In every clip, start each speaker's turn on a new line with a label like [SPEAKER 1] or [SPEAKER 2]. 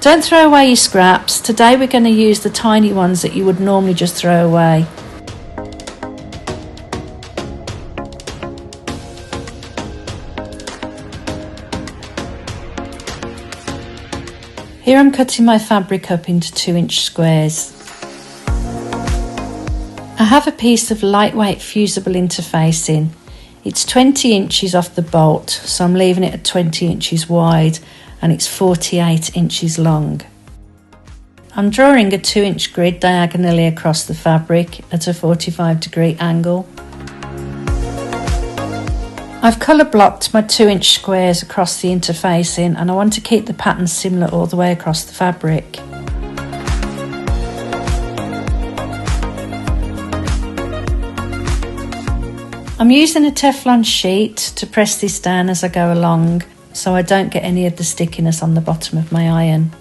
[SPEAKER 1] Don't throw away your scraps. Today we're going to use the tiny ones that you would normally just throw away. Here I'm cutting my fabric up into 2-inch squares. I have a piece of lightweight fusible interfacing. It's 20 inches off the bolt, so I'm leaving it at 20 inches wide, and it's 48 inches long. I'm drawing a 2-inch grid diagonally across the fabric at a 45-degree angle. I've colour blocked my 2-inch squares across the interfacing, and I want to keep the pattern similar all the way across the fabric. I'm using a Teflon sheet to press this down as I go along, so I don't get any of the stickiness on the bottom of my iron.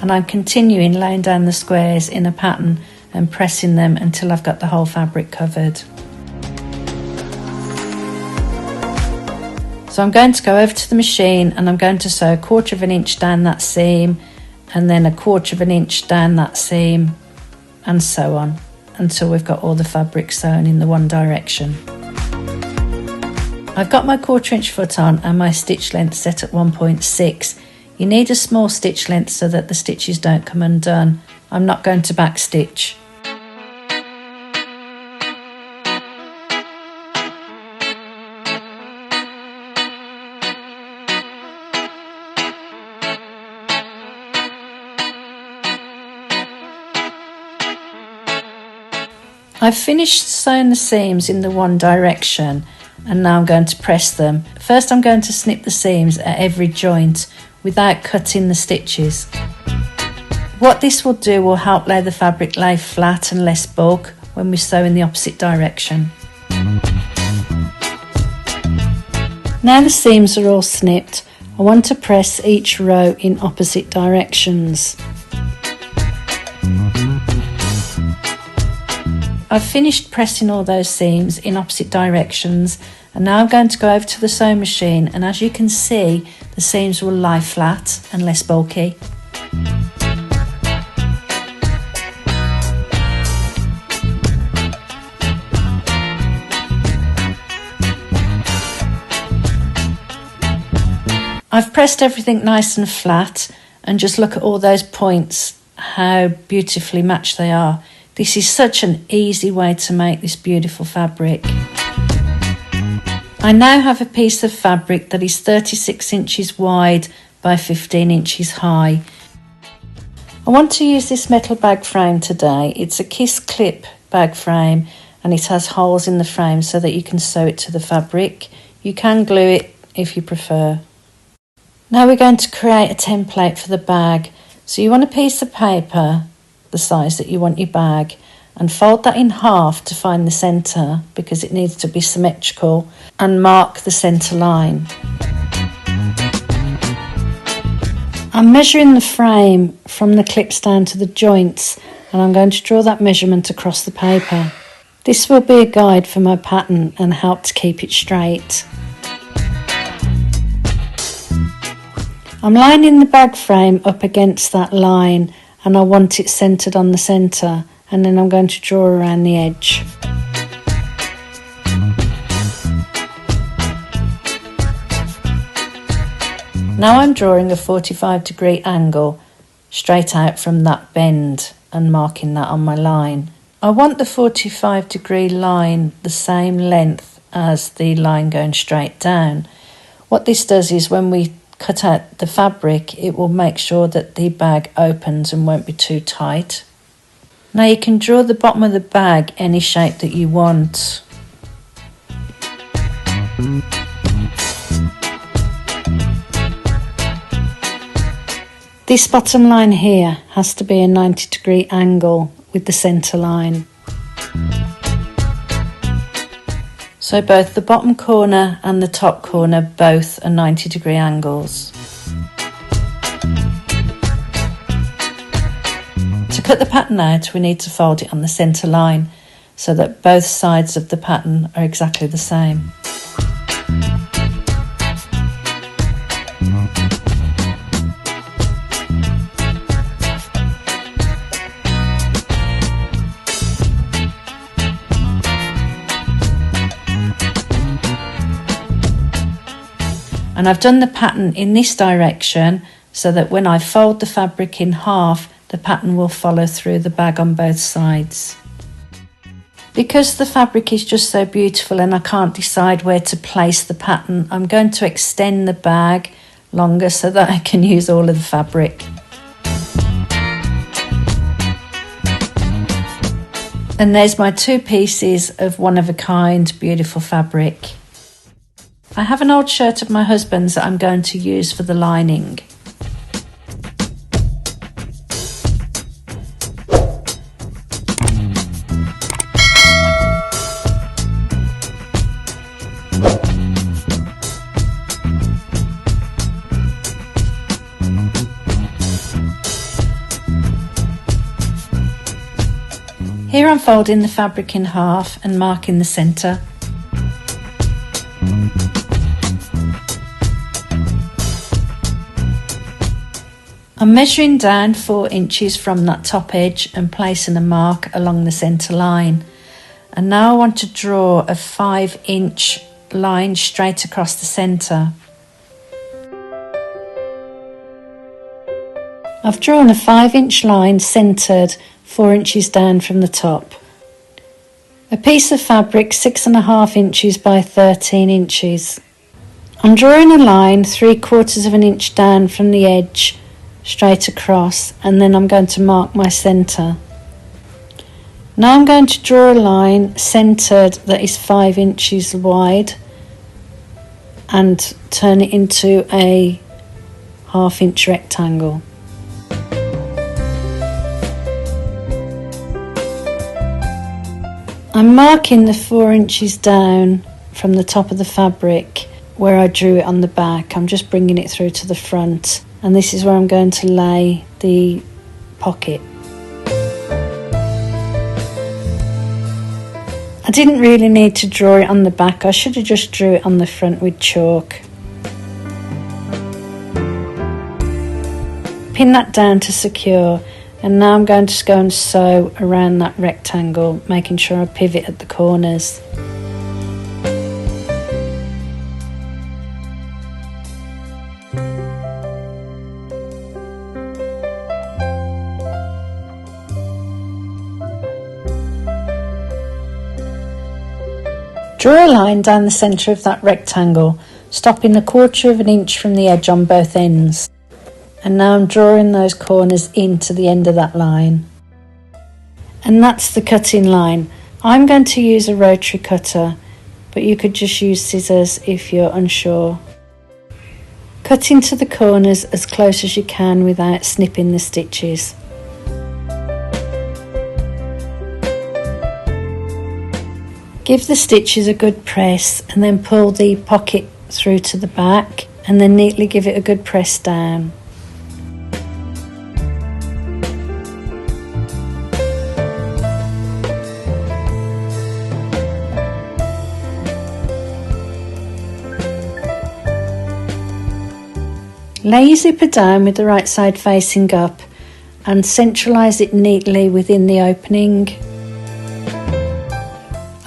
[SPEAKER 1] And I'm continuing laying down the squares in a pattern and pressing them until I've got the whole fabric covered. So I'm going to go over to the machine and I'm going to sew 1/4 of an inch down that seam, and then 1/4 of an inch down that seam, and so on until we've got all the fabric sewn in the one direction. I've got my 1/4 inch foot on and my stitch length set at 1.6. You need a small stitch length so that the stitches don't come undone. I'm not going to back stitch. I've finished sewing the seams in the one direction, and now I'm going to press them. First I'm going to snip the seams at every joint without cutting the stitches. What this will do will help lay the fabric lay flat and less bulk when we sew in the opposite direction. Now the seams are all snipped, I want to press each row in opposite directions. I've finished pressing all those seams in opposite directions, and now I'm going to go over to the sewing machine, and as you can see, the seams will lie flat and less bulky. I've pressed everything nice and flat, and just look at all those points, how beautifully matched they are. This is such an easy way to make this beautiful fabric. I now have a piece of fabric that is 36 inches wide by 15 inches high. I want to use this metal bag frame today. It's a kiss clip bag frame, and it has holes in the frame so that you can sew it to the fabric. You can glue it if you prefer. Now we're going to create a template for the bag. So you want a piece of paper the size that you want your bag, and fold that in half to find the centre because it needs to be symmetrical, and mark the centre line. I'm measuring the frame from the clips down to the joints, and I'm going to draw that measurement across the paper. This will be a guide for my pattern and help to keep it straight. I'm lining the bag frame up against that line, and I want it centred on the centre, and then I'm going to draw around the edge. Now I'm drawing a 45-degree angle straight out from that bend and marking that on my line. I want the 45-degree line the same length as the line going straight down. What this does is when we cut out the fabric, it will make sure that the bag opens and won't be too tight. Now you can draw the bottom of the bag any shape that you want. This bottom line here has to be a 90-degree angle with the centre line. So both the bottom corner and the top corner both are 90-degree angles. To cut the pattern out, we need to fold it on the centre line. so that both sides of the pattern are exactly the same. And I've done the pattern in this direction so that when I fold the fabric in half, the pattern will follow through the bag on both sides. Because the fabric is just so beautiful and I can't decide where to place the pattern, I'm going to extend the bag longer so that I can use all of the fabric. And there's my two pieces of one-of-a-kind beautiful fabric. I have an old shirt of my husband's that I'm going to use for the lining. Here I'm folding the fabric in half and marking the centre. I'm measuring down 4 inches from that top edge and placing a mark along the centre line. And now I want to draw a 5-inch line straight across the centre. I've drawn a 5-inch line centred 4 inches down from the top. A piece of fabric 6.5 inches by 13 inches. I'm drawing a line 3/4 of an inch down from the edge straight across, and then I'm going to mark my centre. Now I'm going to draw a line centred that is 5 inches wide and turn it into a 1/2 inch rectangle. I'm marking the 4 inches down from the top of the fabric where I drew it on the back. I'm just bringing it through to the front, and this is where I'm going to lay the pocket. I didn't really need to draw it on the back. I should have just drew it on the front with chalk. Pin that down to secure, and now I'm going to go and sew around that rectangle, making sure I pivot at the corners. Draw a line down the centre of that rectangle, stopping 1/4 inch from the edge on both ends. And now I'm drawing those corners into the end of that line. And that's the cutting line. I'm going to use a rotary cutter, but you could just use scissors if you're unsure. Cut into the corners as close as you can without snipping the stitches. Give the stitches a good press and then pull the pocket through to the back, and then neatly give it a good press down. Lay your zipper down with the right side facing up and centralise it neatly within the opening.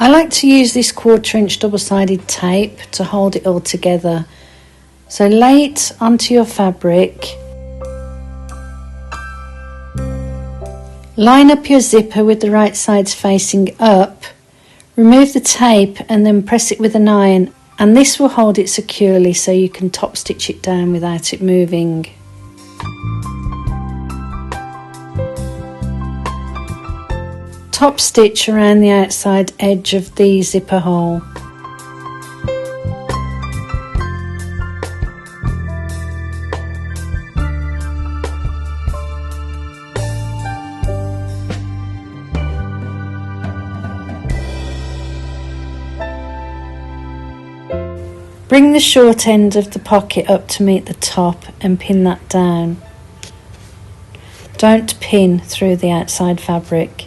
[SPEAKER 1] I like to use this 1/4 inch double-sided tape to hold it all together. So lay it onto your fabric. Line up your zipper with the right sides facing up. Remove the tape and then press it with an iron, and this will hold it securely so you can top stitch it down without it moving. Top stitch around the outside edge of the zipper hole. Bring the short end of the pocket up to meet the top and pin that down. Don't pin through the outside fabric.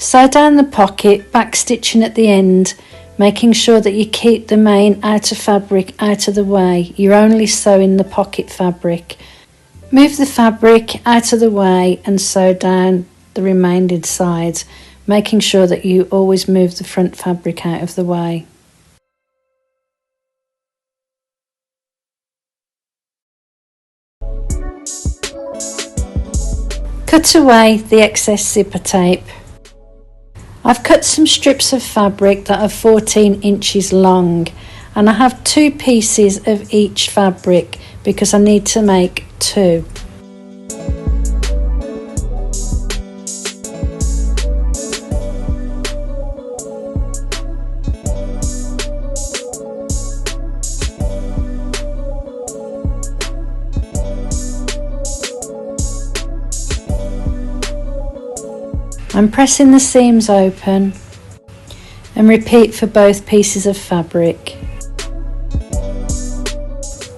[SPEAKER 1] Sew down the pocket, back stitching at the end, making sure that you keep the main outer fabric out of the way. You're only sewing the pocket fabric. Move the fabric out of the way and sew down the remaining sides, making sure that you always move the front fabric out of the way. Cut away the excess zipper tape. I've cut some strips of fabric that are 14 inches long, and I have 2 pieces of each fabric because I need to make 2. I'm pressing the seams open and repeat for both pieces of fabric.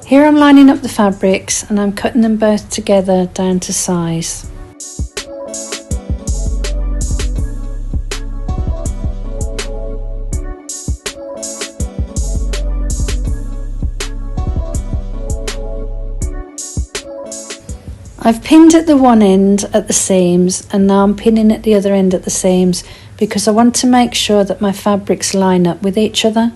[SPEAKER 1] Here I'm lining up the fabrics and I'm cutting them both together down to size. I've pinned at the one end at the seams, and now I'm pinning at the other end at the seams because I want to make sure that my fabrics line up with each other.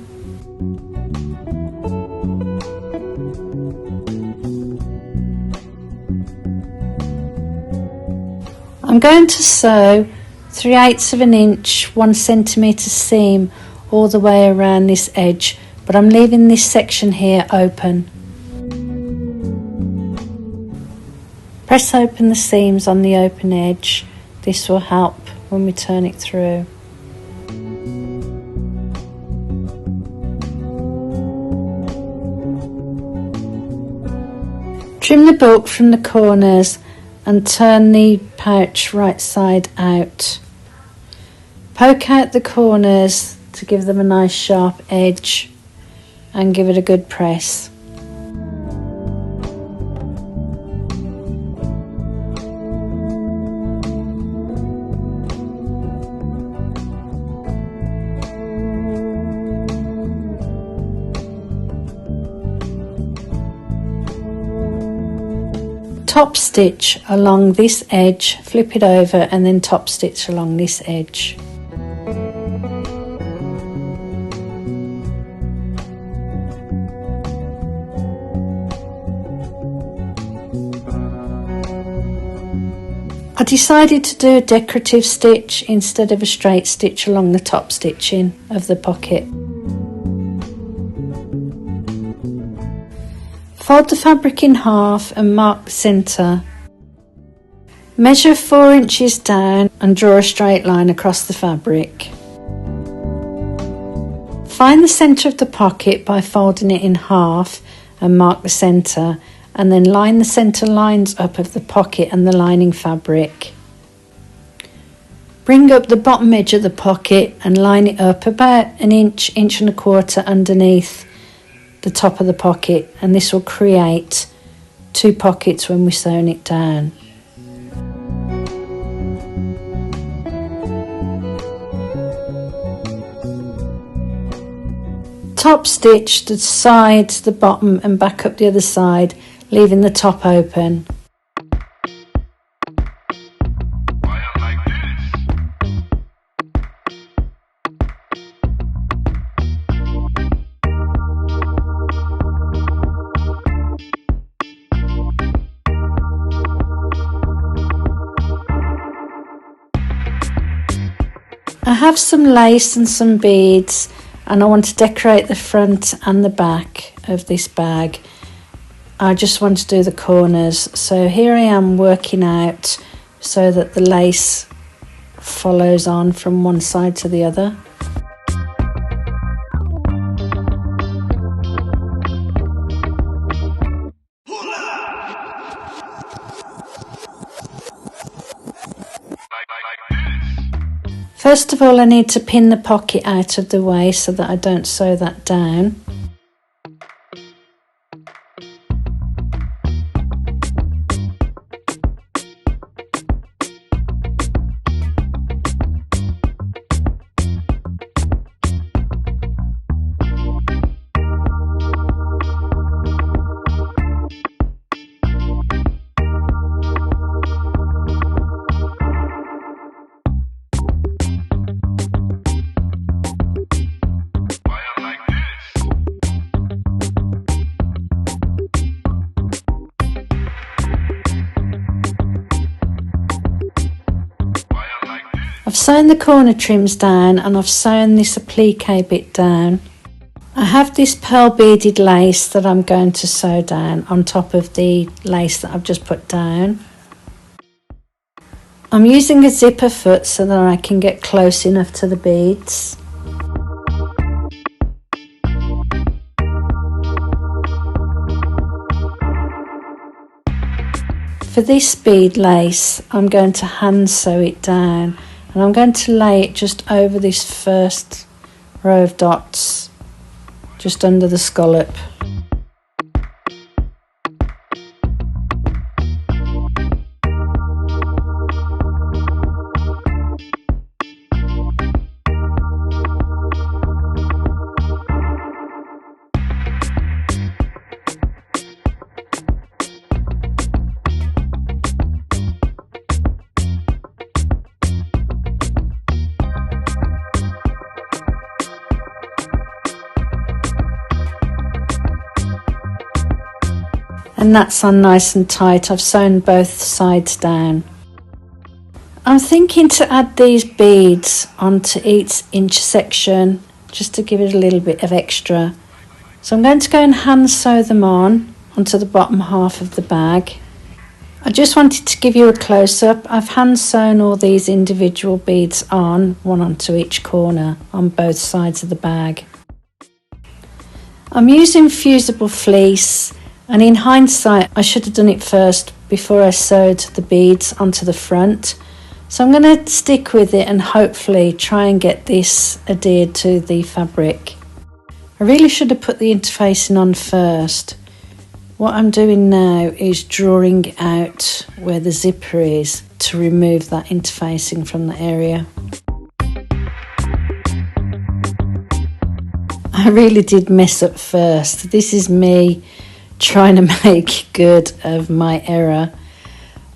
[SPEAKER 1] I'm going to sew 3/8 of an inch 1 centimetre seam all the way around this edge, but I'm leaving this section here open. Press open the seams on the open edge. This will help when we turn it through. Trim the bulk from the corners and turn the pouch right side out. Poke out the corners to give them a nice sharp edge and give it a good press. Top stitch along this edge, flip it over and then top stitch along this edge. I decided to do a decorative stitch instead of a straight stitch along the top stitching of the pocket. Fold the fabric in half and mark the centre. Measure 4 inches down and draw a straight line across the fabric. Find the centre of the pocket by folding it in half and mark the centre, and then line the centre lines up of the pocket and the lining fabric. Bring up the bottom edge of the pocket and line it up about an inch, inch and a quarter underneath the top of the pocket, and this will create 2 pockets when we're sewing it down. Top stitch the sides, the bottom and back up the other side, leaving the top open. I have some lace and some beads, and I want to decorate the front and the back of this bag. I just want to do the corners, so here I am working out so that the lace follows on from one side to the other. First of all, I need to pin the pocket out of the way so that I don't sew that down. sewn the corner trims down and I've sewn this applique bit down. I have this pearl beaded lace that I'm going to sew down on top of the lace that I've just put down. I'm using a zipper foot so that I can get close enough to the beads. For this bead lace, I'm going to hand sew it down and I'm going to lay it just over this first row of dots, just under the scallop. And that's on nice and tight. I've sewn both sides down. I'm thinking to add these beads onto each inch section just to give it a little bit of extra. So I'm going to go and hand sew them onto the bottom half of the bag. I just wanted to give you a close-up. I've hand sewn all these individual beads on, one onto each corner on both sides of the bag. I'm using fusible fleece. And in hindsight, I should have done it first before I sewed the beads onto the front. So I'm going to stick with it and hopefully try and get this adhered to the fabric. I really should have put the interfacing on first. What I'm doing now is drawing out where the zipper is to remove that interfacing from the area. I really did mess up first. This is me trying to make good of my error.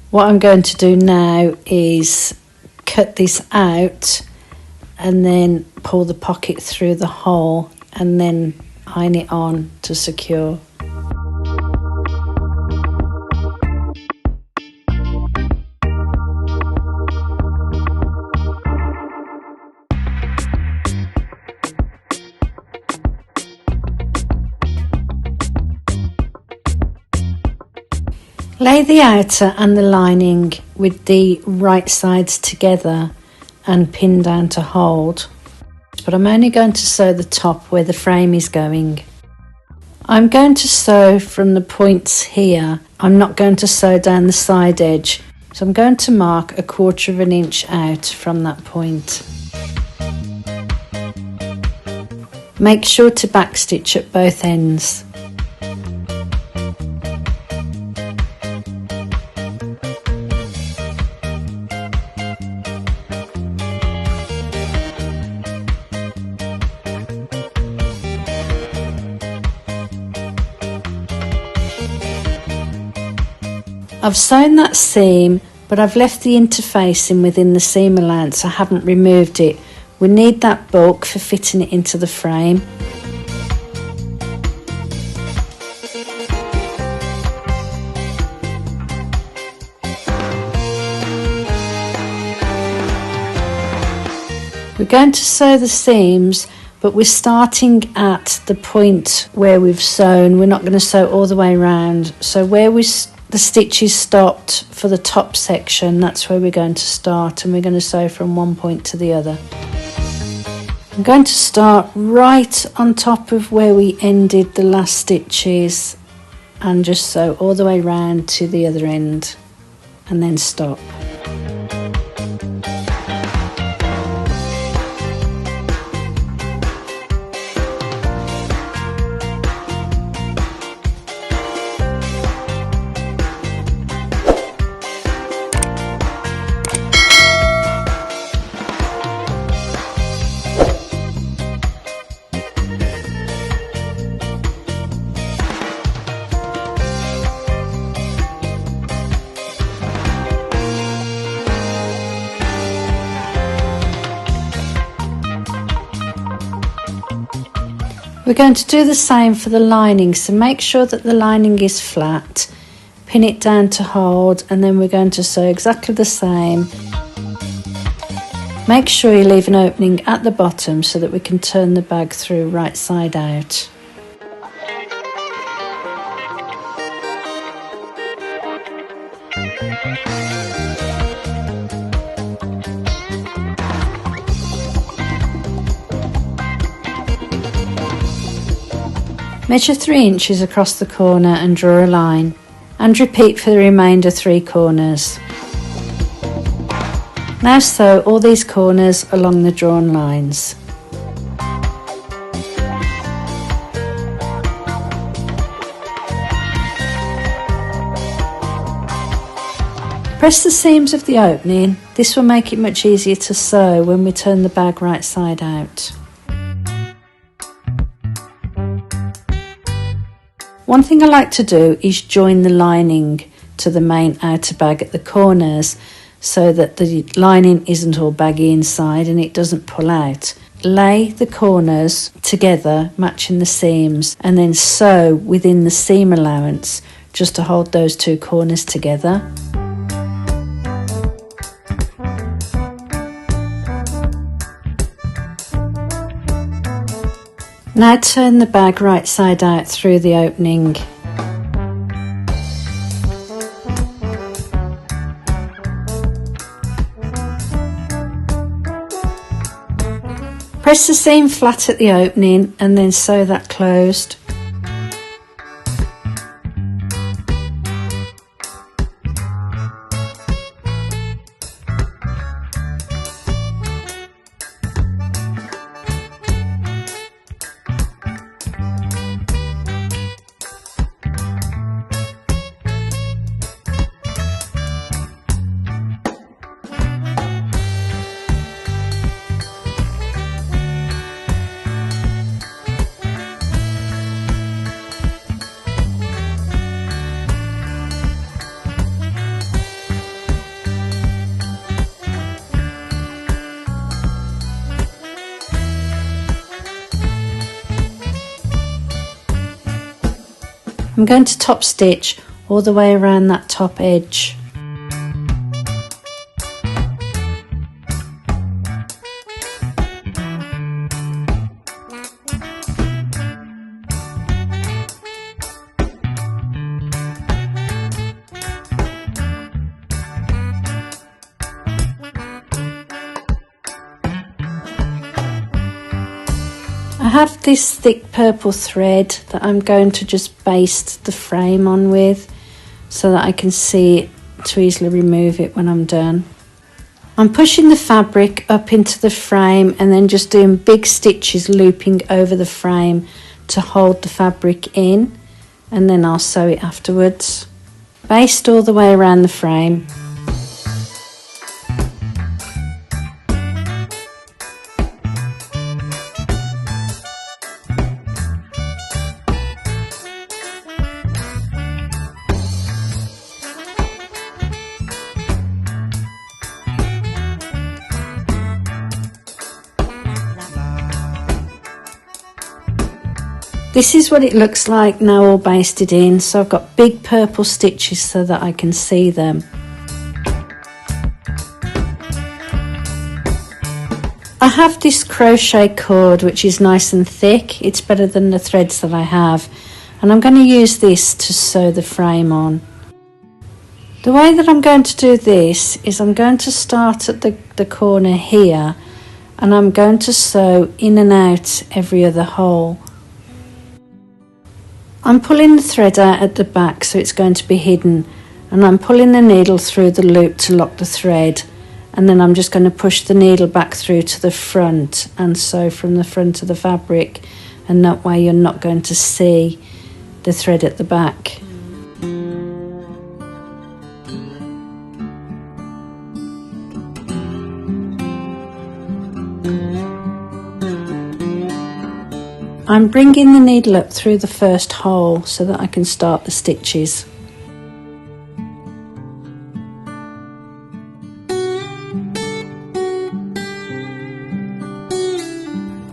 [SPEAKER 1] What I'm going to do now is cut this out and then pull the pocket through the hole and then iron it on to secure. Lay the outer and the lining with the right sides together and pin down to hold, but I'm only going to sew the top where the frame is going. I'm going to sew from the points here. I'm not going to sew down the side edge, so I'm going to mark 1/4 of an inch out from that point. Make sure to backstitch at both ends. I've sewn that seam, but I've left the interfacing within the seam allowance. I haven't removed it. We need that bulk for fitting it into the frame. We're going to sew the seams, but we're starting at the point where we've sewn. We're not going to sew all the way around. So where the stitches stopped for the top section, that's where we're going to start, and we're going to sew from one point to the other. I'm going to start right on top of where we ended the last stitches and just sew all the way around to the other end and then stop. We're going to do the same for the lining, so make sure that the lining is flat, pin it down to hold, and then we're going to sew exactly the same. Make sure you leave an opening at the bottom so that we can turn the bag through right side out. Measure 3 inches across the corner and draw a line, and repeat for the remainder 3 corners. Now sew all these corners along the drawn lines. Press the seams of the opening. This will make it much easier to sew when we turn the bag right side out. One thing I like to do is join the lining to the main outer bag at the corners so that the lining isn't all baggy inside and it doesn't pull out. Lay the corners together, matching the seams, and then sew within the seam allowance just to hold those 2 corners together. Now turn the bag right side out through the opening. Press the seam flat at the opening and then sew that closed. I'm going to top stitch all the way around that top edge. I have this thick purple thread that I'm going to just baste the frame on with so that I can see it to easily remove it when I'm done. I'm pushing the fabric up into the frame and then just doing big stitches looping over the frame to hold the fabric in, and then I'll sew it afterwards. Baste all the way around the frame. This is what it looks like now all basted in, so I've got big purple stitches so that I can see them. I have this crochet cord which is nice and thick. It's better than the threads that I have, and I'm going to use this to sew the frame on. The way that I'm going to do this is I'm going to start at the corner here, and I'm going to sew in and out every other hole. I'm pulling the thread out at the back so it's going to be hidden, and I'm pulling the needle through the loop to lock the thread, and then I'm just going to push the needle back through to the front and sew from the front of the fabric, and that way you're not going to see the thread at the back. I'm bringing the needle up through the first hole so that I can start the stitches.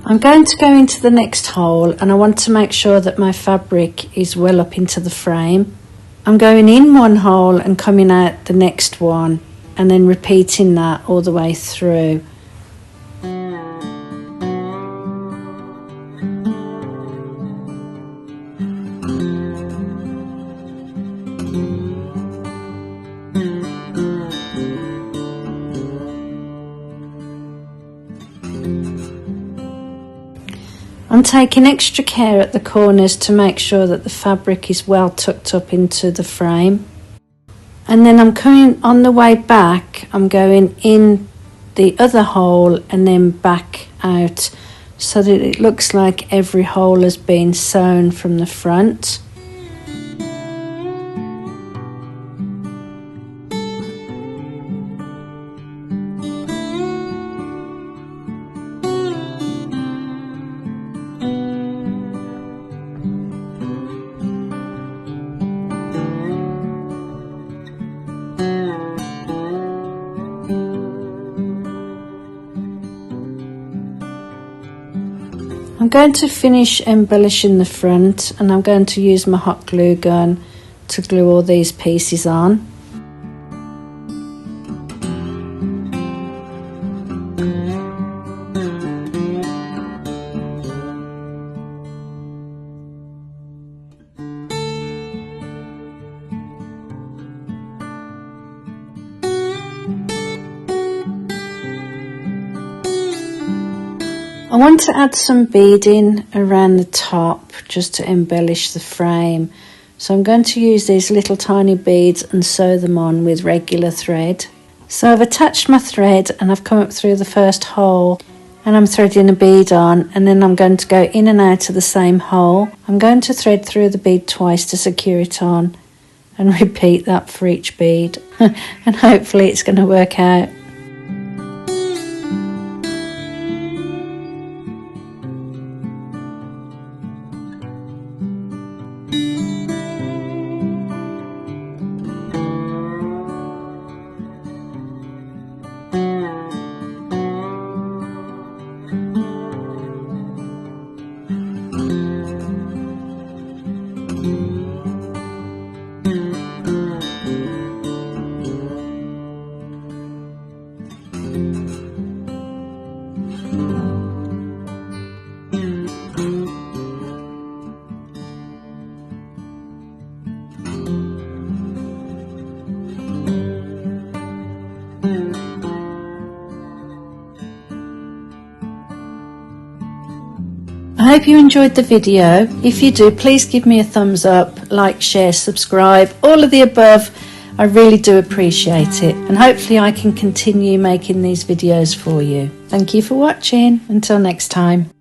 [SPEAKER 1] I'm going to go into the next hole, and I want to make sure that my fabric is well up into the frame. I'm going in one hole and coming out the next one, and then repeating that all the way through. I'm taking extra care at the corners to make sure that the fabric is well tucked up into the frame. And then I'm coming on the way back, I'm going in the other hole and then back out so that it looks like every hole has been sewn from the front. I'm going to finish embellishing the front, and I'm going to use my hot glue gun to glue all these pieces on. I want to add some beading around the top just to embellish the frame. So I'm going to use these little tiny beads and sew them on with regular thread. So I've attached my thread and I've come up through the first hole and I'm threading a bead on, and then I'm going to go in and out of the same hole. I'm going to thread through the bead twice to secure it on and repeat that for each bead and hopefully it's going to work out. I hope you enjoyed the video. If you do, please give me a thumbs up, like, share, subscribe, all of the above. I really do appreciate it, and hopefully I can continue making these videos for you. Thank you for watching. Until next time.